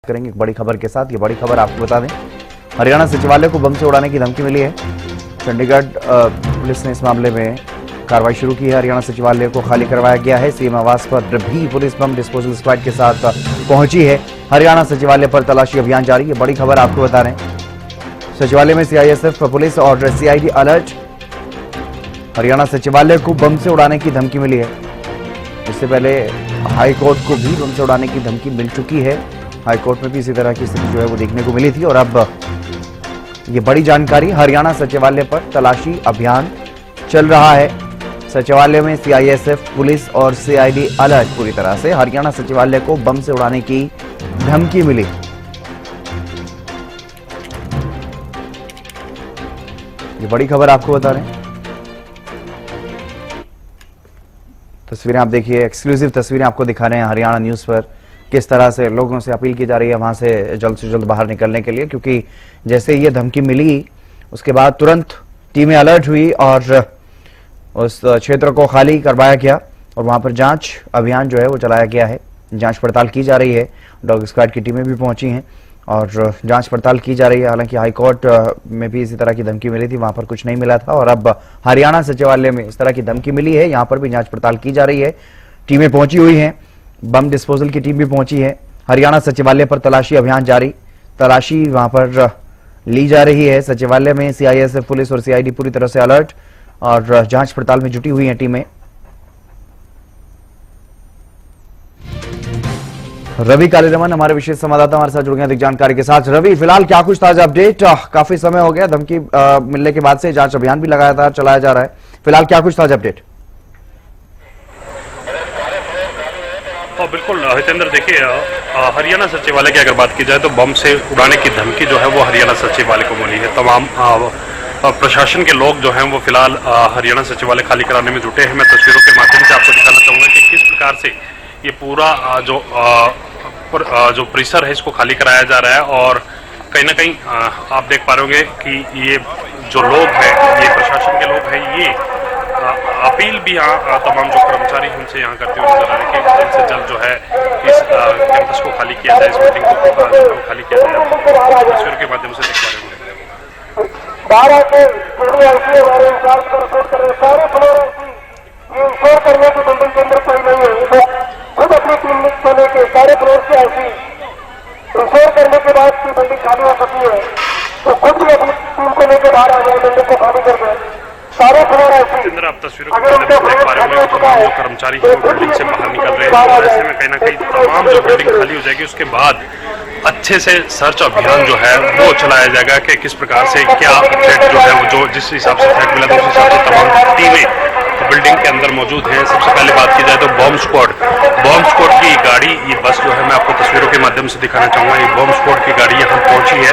करेंगे एक बड़ी खबर के साथ। ये बड़ी खबर आपको बता दें, हरियाणा सचिवालय को बम से उड़ाने की धमकी मिली है। चंडीगढ़ पुलिस ने इस मामले में कार्रवाई शुरू की है। हरियाणा सचिवालय को खाली करवाया गया है। सीएम आवास पर भी पुलिस बम डिस्पोजल स्क्वाड के साथ पहुंची है। हरियाणा सचिवालय पर तलाशी अभियान जारी। ये बड़ी खबर आपको बता रहे हैं, सचिवालय में सीआईएसएफ पुलिस और सीआईडी अलर्ट। हरियाणा सचिवालय को बम से उड़ाने की धमकी मिली है। इससे पहले हाईकोर्ट को भी बम से उड़ाने की धमकी मिल चुकी है। हाईकोर्ट में भी इसी तरह की स्थिति जो है वो देखने को मिली थी और अब ये बड़ी जानकारी, हरियाणा सचिवालय पर तलाशी अभियान चल रहा है। सचिवालय में सीआईएसएफ पुलिस और सीआईडी अलर्ट। पूरी तरह से हरियाणा सचिवालय को बम से उड़ाने की धमकी मिली। ये बड़ी खबर आपको बता रहे हैं। तस्वीरें आप देखिए, एक्सक्लूसिव तस्वीरें आपको दिखा रहे हैं हरियाणा न्यूज पर। किस तरह से लोगों से अपील की जा रही है वहां से जल्द बाहर निकलने के लिए, क्योंकि जैसे ये धमकी मिली उसके बाद तुरंत टीमें अलर्ट हुई और उस क्षेत्र को खाली करवाया गया और वहां पर जांच अभियान जो है वो चलाया गया है। जांच पड़ताल की जा रही है। डॉग स्क्वाड की टीमें भी पहुंची हैं और जांच पड़ताल की जा रही है। हालांकि हाईकोर्ट में भी इसी तरह की धमकी मिली थी, वहां पर कुछ नहीं मिला था और अब हरियाणा सचिवालय में इस तरह की धमकी मिली है। यहां पर भी जांच पड़ताल की जा रही है। टीमें पहुंची हुई हैं, बम डिस्पोजल की टीम भी पहुंची है। हरियाणा सचिवालय पर तलाशी अभियान जारी। तलाशी वहां पर ली जा रही है। सचिवालय में सीआईएसएफ पुलिस और सीआईडी पूरी तरह से अलर्ट और जांच पड़ताल में जुटी हुई हैं टीमें। रवि कालीरमन हमारे विशेष संवाददाता हमारे साथ जुड़ गए अधिक जानकारी के साथ। रवि, फिलहाल क्या कुछ ताजा अपडेट? काफी समय हो गया धमकी मिलने के बाद से जांच अभियान भी लगातार चलाया जा रहा है। फिलहाल क्या कुछ ताजा अपडेट? बिल्कुल हितेंद्र, देखिए हरियाणा सचिवालय की अगर बात की जाए तो बम से उड़ाने की धमकी जो है वो हरियाणा सचिवालय को मिली है। तमाम प्रशासन के लोग जो हैं वो फिलहाल हरियाणा सचिवालय खाली कराने में जुटे हैं। मैं तस्वीरों के माध्यम से आपको दिखाना चाहूँगा कि किस प्रकार से ये पूरा जो परिसर है इसको खाली कराया जा रहा है और कहीं ना कहीं आप देख पा रहे होंगे कि ये जो लोग हैं, ये प्रशासन के लोग हैं, ये अपील भी यहाँ तमाम जो कर्मचारी उनसे यहाँ करते हुए नजर आ रहे हैं कि जल्द से जल्द जो है इस कैंपस को खाली किया जाए, इस बिल्डिंग को खाली किया जाए। तस्वीरों के माध्यम से देख पा रहे होंगे। करने की बिल्डिंग के अंदर कोई नहीं है। खुद अपनी टीम को लेकर सारे फ्लोर से ऐसी इंश्योर करने के बाद की बिल्डिंग खाली हो चुकी है, तो खुद भी अपनी टीम को लेकर बाहर आ जाए, बिल्डिंग को खाली कर दें। सारे फ्लोर ऐसी आप तस्वीरों के माध्यम से देख पा रहे होंगे तमाम जो कर्मचारी हैं वो बिल्डिंग से बाहर निकल रहे हैं और ऐसे में कहीं ना कहीं तमाम जो बिल्डिंग खाली हो जाएगी उसके बाद अच्छे से सर्च अभियान जो है वो चलाया जाएगा कि किस प्रकार से क्या थ्रेट जो है वो जो जिस हिसाब से थ्रेट मिला था उस हिसाब से तमाम टीमें बिल्डिंग के अंदर मौजूद हैं। सबसे पहले बात की जाए तो बॉम्ब स्क्वाड की गाड़ी, ये बस जो है मैं आपको तस्वीरों के माध्यम से दिखाना चाहूँगा। ये बॉम्ब स्क्वाड की गाड़ी यहाँ पहुँची है।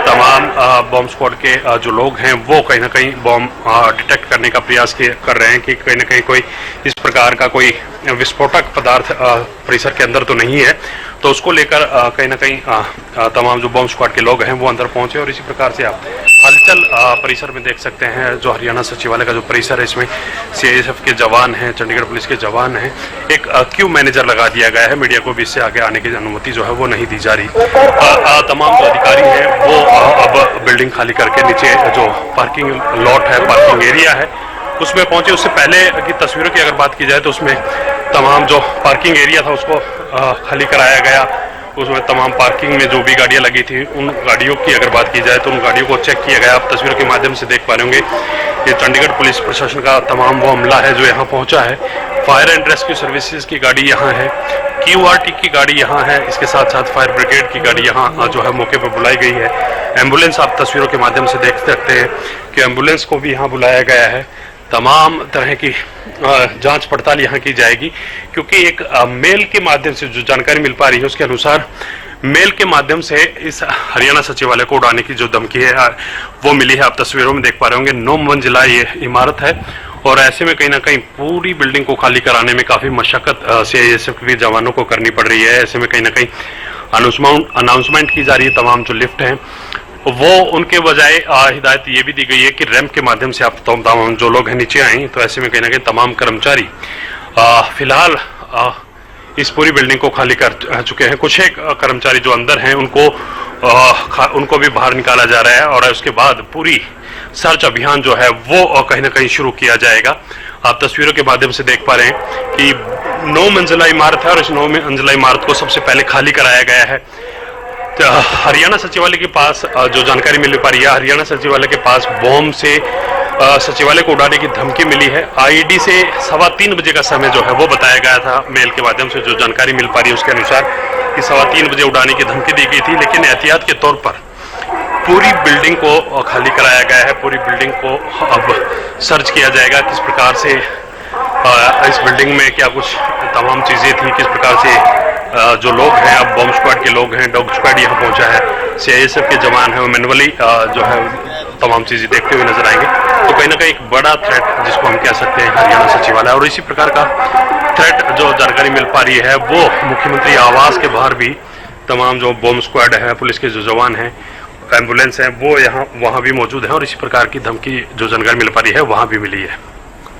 तमाम बॉम्ब स्क्वाड के जो लोग हैं वो कहीं ना कहीं बॉम्ब डिटेक्ट करने का प्रयास कर रहे हैं कि कहीं ना कहीं कोई इस प्रकार का कोई विस्फोटक पदार्थ परिसर के अंदर तो नहीं है, तो उसको लेकर कहीं ना कहीं तमाम जो बॉम्ब स्क्वाड के लोग हैं वो अंदर पहुंचे और इसी प्रकार से आप हलचल परिसर में देख सकते हैं। जो हरियाणा सचिवालय का जो परिसर है इसमें सीआईएसएफ के जवान हैं, चंडीगढ़ पुलिस के जवान हैं। एक क्यू मैनेजर लगा दिया गया है। मीडिया को भी इससे आगे आने की अनुमति जो है वो नहीं दी जा रही। तमाम जो अधिकारी हैं वो अब बिल्डिंग खाली करके नीचे जो पार्किंग लॉट है, पार्किंग एरिया है, उसमें पहुंचे। उससे पहले की तस्वीरों की अगर बात की जाए तो उसमें तमाम जो पार्किंग एरिया था उसको खाली कराया गया। उसमें तमाम पार्किंग में जो भी गाड़ियां लगी थी उन गाड़ियों की अगर बात की जाए तो उन गाड़ियों को चेक किया गया। आप तस्वीरों के माध्यम से देख पा रहे होंगे ये चंडीगढ़ पुलिस प्रशासन का तमाम वो अमला है जो यहाँ पहुंचा है। फायर एंड रेस्क्यू सर्विसेज की गाड़ी यहाँ है, क्यूआरटी की गाड़ी यहाँ है, इसके साथ साथ फायर ब्रिगेड की गाड़ी यहाँ जो है मौके पर बुलाई गई है। एम्बुलेंस आप तस्वीरों के माध्यम से देख सकते हैं कि एम्बुलेंस को भी यहाँ बुलाया गया है। तमाम तरह की जांच पड़ताल यहाँ की जाएगी, क्योंकि एक मेल के माध्यम से जो जानकारी मिल पा रही है उसके अनुसार मेल के माध्यम से इस हरियाणा सचिवालय को उड़ाने की जो धमकी है वो मिली है। आप तस्वीरों में देख पा रहे होंगे 9 मंजिला ये इमारत है और ऐसे में कहीं ना कहीं पूरी बिल्डिंग को खाली कराने में काफी मशक्कत सीआईएसएफ के जवानों को करनी पड़ रही है। ऐसे में कहीं ना कहीं अनाउंसमेंट की जा रही है। तमाम जो लिफ्ट हैं वो उनके बजाय हिदायत ये भी दी गई है कि रैंप के माध्यम से आप तमाम जो लोग हैं नीचे आए। तो ऐसे में कहीं ना कहीं तमाम कर्मचारी फिलहाल इस पूरी बिल्डिंग को खाली कर चुके हैं। कुछ एक कर्मचारी जो अंदर हैं उनको भी बाहर निकाला जा रहा है और उसके बाद पूरी सर्च अभियान जो है वो कहीं ना कहीं शुरू किया जाएगा। आप तस्वीरों के माध्यम से देख पा रहे हैं कि 9 मंजिला इमारत है और इस 9 मंजिला इमारत को सबसे पहले खाली कराया गया है। हरियाणा सचिवालय के पास जो जानकारी मिल पा रही है, हरियाणा सचिवालय के पास बॉम्ब से सचिवालय को उड़ाने की धमकी मिली है। आईडी से 3:15 बजे का समय जो है वो बताया गया था। मेल के माध्यम से जो जानकारी मिल पा रही है उसके अनुसार कि 3:15 बजे उड़ाने की धमकी दी गई थी, लेकिन एहतियात के तौर पर पूरी बिल्डिंग को खाली कराया गया है। पूरी बिल्डिंग को अब सर्च किया जाएगा, किस प्रकार से इस बिल्डिंग में क्या कुछ तमाम चीजें थी, किस प्रकार से जो लोग हैं, अब बॉम्ब स्क्वाड के लोग हैं, डॉग स्क्वाड यहाँ पहुंचा है, सीआईएसएफ के जवान हैं, वो मैनुअली जो है तमाम चीजें देखते हुए नजर आएंगे। तो कहीं ना कहीं एक बड़ा थ्रेट जिसको हम कह सकते हैं हरियाणा सचिवालय, और इसी प्रकार का थ्रेट जो जानकारी मिल पा रही है वो मुख्यमंत्री आवास के बाहर भी तमाम जो बॉम्ब स्क्वाड है, पुलिस के जो जवान हैं, एम्बुलेंस हैं, वो वहाँ भी मौजूद है और इसी प्रकार की धमकी जो जानकारी मिल पा रही है वहाँ भी मिली है।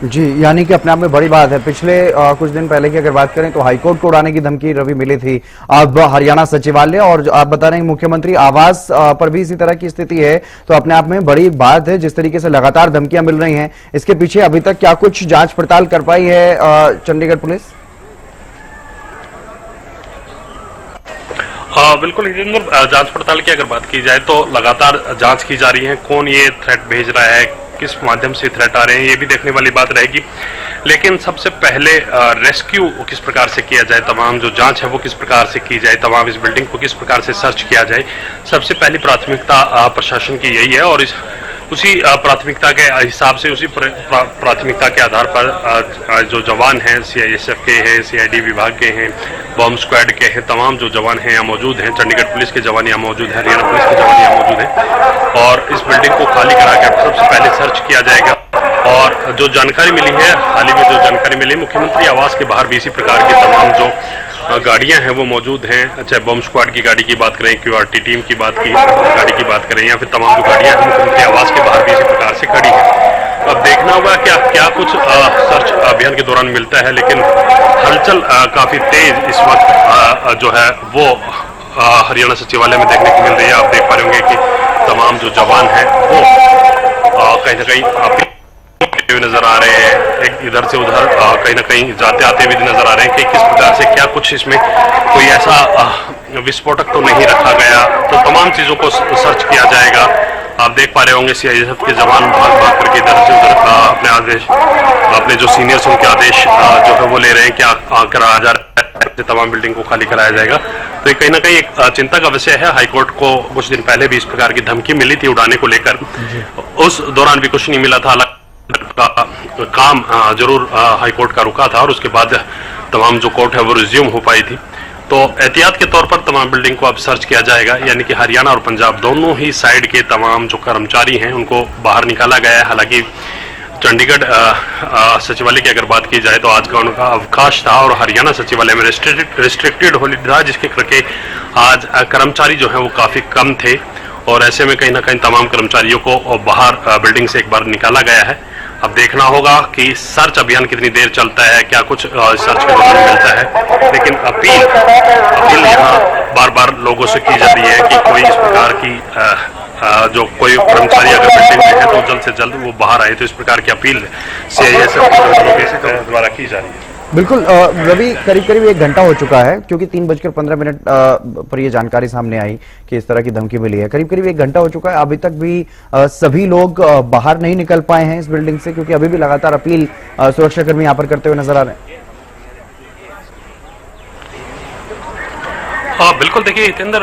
जी, यानी कि अपने आप में बड़ी बात है। पिछले कुछ दिन पहले की अगर बात करें तो हाईकोर्ट को उड़ाने की धमकी रवि मिली थी, अब हरियाणा सचिवालय और आप बता रहे हैं मुख्यमंत्री आवास पर भी इसी तरह की स्थिति है, तो अपने आप में बड़ी बात है। जिस तरीके से लगातार धमकियां मिल रही हैं, इसके पीछे अभी तक क्या कुछ जांच पड़ताल कर पाई है चंडीगढ़ पुलिस? बिल्कुल जांच पड़ताल की अगर बात की जाए तो लगातार जांच की जा रही है। कौन ये थ्रेट भेज रहा है, किस माध्यम से थ्रेट आ रहे हैं, ये भी देखने वाली बात रहेगी। लेकिन सबसे पहले रेस्क्यू किस प्रकार से किया जाए, तमाम जो जांच है वो किस प्रकार से की जाए, तमाम इस बिल्डिंग को किस प्रकार से सर्च किया जाए, सबसे पहली प्राथमिकता प्रशासन की यही है। और उसी प्राथमिकता के हिसाब से, उसी प्राथमिकता के आधार पर जो जवान हैं, सीआईएसएफ के हैं, सीआईडी विभाग के हैं, बॉम्ब स्क्वाड के हैं, तमाम जो जवान हैं यहाँ मौजूद हैं, चंडीगढ़ पुलिस के जवान यहाँ मौजूद हैं, हरियाणा पुलिस के जवान यहाँ मौजूद हैं और इस बिल्डिंग को खाली करा के सबसे पहले सर्च किया जाएगा। और जो जानकारी मिली है, हाल ही में जो जानकारी मिली, मुख्यमंत्री आवास के बाहर भी इसी प्रकार की तमाम जो गाड़ियां हैं वो मौजूद हैं। चाहे बॉम्ब स्क्वाड की गाड़ी की बात करें, क्यूआरटी टीम की गाड़ी की बात करें, या फिर तमाम जो गाड़ियां हैं मुख्यमंत्री आवास के बाहर भी इसी प्रकार से खड़ी है। तो अब देखना होगा क्या कुछ सर्च अभियान के दौरान मिलता है, लेकिन हलचल काफी तेज इस वक्त जो है वो हरियाणा सचिवालय में देखने को मिल रही है। आप देख पा रहे होंगे कि तमाम जो जवान हैं वो कहीं ना कहीं हुए नजर आ रहे हैं, एक इधर से उधर कहीं ना कहीं जाते आते भी नजर आ रहे हैं कि किस प्रकार से क्या कुछ इसमें कोई ऐसा विस्फोटक तो नहीं रखा गया। तो तमाम चीजों को सर्च किया जाएगा। आप देख पा रहे होंगे सीआईएसएफ के जवान भाग करके इधर से उधर अपने जो सीनियर्स उनके आदेश जो है वो ले रहे हैं कि कराया जा रहा है, तमाम बिल्डिंग को खाली कराया जाएगा। तो ये कहीं ना कहीं एक चिंता का विषय है। हाईकोर्ट को कुछ दिन पहले भी इस प्रकार की धमकी मिली थी उड़ाने को लेकर, उस दौरान भी कुछ नहीं मिला था। काम जरूर हाईकोर्ट का रुका था और उसके बाद तमाम जो कोर्ट है वो रिज्यूम हो पाई थी। तो एहतियात के तौर पर तमाम बिल्डिंग को अब सर्च किया जाएगा, यानी कि हरियाणा और पंजाब दोनों ही साइड के तमाम जो कर्मचारी हैं उनको बाहर निकाला गया है। हालांकि चंडीगढ़ सचिवालय की अगर बात की जाए तो आज का उनका अवकाश था और हरियाणा सचिवालय में रिस्ट्रिक्टेड हॉलीडे था, जिसके करके आज कर्मचारी जो है वो काफी कम थे और ऐसे में कहीं ना कहीं तमाम कर्मचारियों को बाहर बिल्डिंग से एक बार निकाला गया है। अब देखना होगा कि सर्च अभियान कितनी देर चलता है, क्या कुछ सर्च के दौरान मिलता है। लेकिन अपील यहाँ बार बार लोगों से की जा रही है कि कोई इस प्रकार की जो कोई कर्मचारी अगर बिल्डिंग में है तो जल्द से जल्द वो बाहर आए। तो इस प्रकार की अपील सीआईएसएफ द्वारा की जा रही है। बिल्कुल रवि, करीब करीब 1 घंटा हो चुका है, क्योंकि 3:15 पर यह जानकारी सामने आई कि इस तरह की धमकी मिली है। करीब करीब 1 घंटा हो चुका है, अभी तक भी सभी लोग बाहर नहीं निकल पाए हैं इस बिल्डिंग से, क्योंकि अभी भी लगातार अपील सुरक्षाकर्मी यहाँ पर करते हुए नजर आ रहे हैं। हाँ बिल्कुल, देखिए हितेंद्र,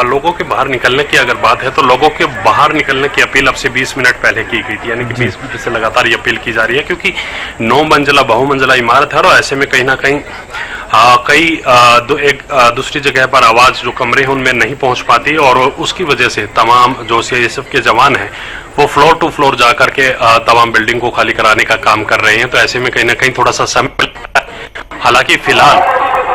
लोगों के बाहर निकलने की अगर बात है तो लोगों के बाहर निकलने की अपील अब से 20 मिनट पहले की गई थी, यानी कि 20 मिनट से लगातार ये अपील की जा रही है, क्योंकि 9 मंजिला बहुमंजिला इमारत है और ऐसे में कहीं ना कहीं दूसरी जगह पर आवाज जो कमरे हैं उनमें नहीं पहुंच पाती और उसकी वजह से तमाम जो सीआईएसएफ के जवान हैं वो फ्लोर टू फ्लोर जाकर के तमाम बिल्डिंग को खाली कराने का काम कर रहे हैं। तो ऐसे में कहीं ना कहीं थोड़ा सा समय, हालांकि फिलहाल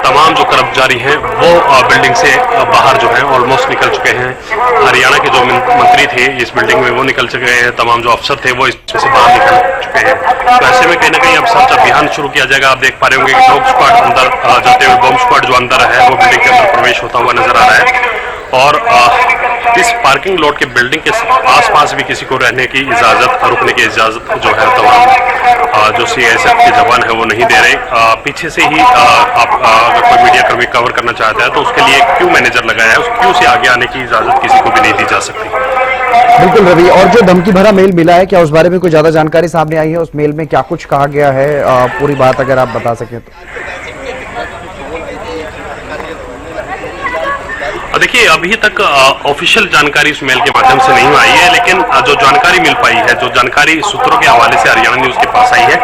तमाम जो कर्मचारी हैं वो बिल्डिंग से बाहर जो है ऑलमोस्ट निकल चुके हैं। चुके हैं, हरियाणा के जो मंत्री थे इस बिल्डिंग में वो निकल चुके हैं, तमाम जो अफसर थे वो इसमें से बाहर निकल चुके हैं। तो ऐसे में कहीं ना कहीं अब सर्च अभियान शुरू किया जाएगा। आप देख पा रहे होंगे कि डॉग स्क्वाड अंदर जाते हुए, बम स्क्वाड जो अंदर है वो बिल्डिंग के अंदर प्रवेश होता हुआ नजर आ रहा है। और इस पार्किंग लॉट के बिल्डिंग के आसपास भी किसी को रहने की इजाजत, रुकने की इजाजत जो है तमाम जो सीआईएसएफ के जवान है वो नहीं दे रहे। पीछे से ही आप अगर कोई मीडिया कर्मी कवर करना चाहता है तो उसके लिए क्यू मैनेजर लगाया है, उस क्यू से आगे आने की इजाजत किसी को भी नहीं दी जा सकती। बिल्कुल रवि, और जो धमकी भरा मेल मिला है, क्या उस बारे में कोई ज्यादा जानकारी सामने आई है? उस मेल में क्या कुछ कहा गया है? पूरी बात अगर आप बता सकें तो। देखिए, अभी तक ऑफिशियल जानकारी उस मेल के माध्यम से नहीं आई है, लेकिन जो जानकारी मिल पाई है, जो जानकारी सूत्रों के हवाले से हरियाणा न्यूज के पास आई है,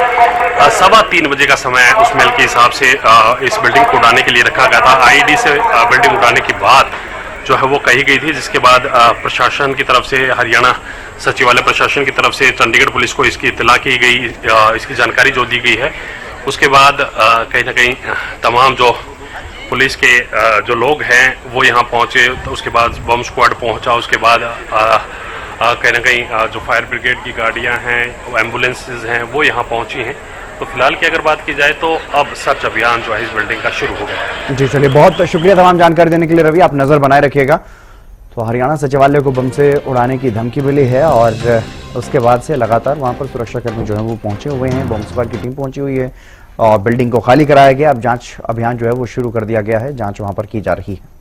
3:15 बजे का समय उस मेल के हिसाब से इस बिल्डिंग को उड़ाने के लिए रखा गया था। आईडी से बिल्डिंग उड़ाने की बात जो है वो कही गई थी, जिसके बाद प्रशासन की तरफ से, हरियाणा सचिवालय प्रशासन की तरफ से चंडीगढ़ पुलिस को इसकी इत्तला की गई, इसकी जानकारी जो दी गई है। उसके बाद कहीं ना कहीं तमाम जो पुलिस के जो लोग हैं वो यहाँ पहुंचे, तो उसके बाद बम स्क्वाड पहुंचा, उसके बाद कहीं ना कहीं जो फायर ब्रिगेड की गाड़ियां हैं, एम्बुलेंसेज हैं, वो यहाँ पहुंची हैं। तो फिलहाल की अगर बात की जाए तो अब सर्च अभियान जो है इस बिल्डिंग का शुरू हो गया है। जी चलिए, बहुत शुक्रिया तमाम जानकारी देने के लिए रवि, आप नजर बनाए रखिएगा। तो हरियाणा सचिवालय को बम से उड़ाने की धमकी मिली है और उसके बाद से लगातार वहां पर सुरक्षाकर्मी जो है वो पहुंचे हुए हैं, बम स्क्वाड की टीम पहुंची हुई है और बिल्डिंग को खाली कराया गया। अब जांच अभियान जो है वो शुरू कर दिया गया है, जांच वहां पर की जा रही है।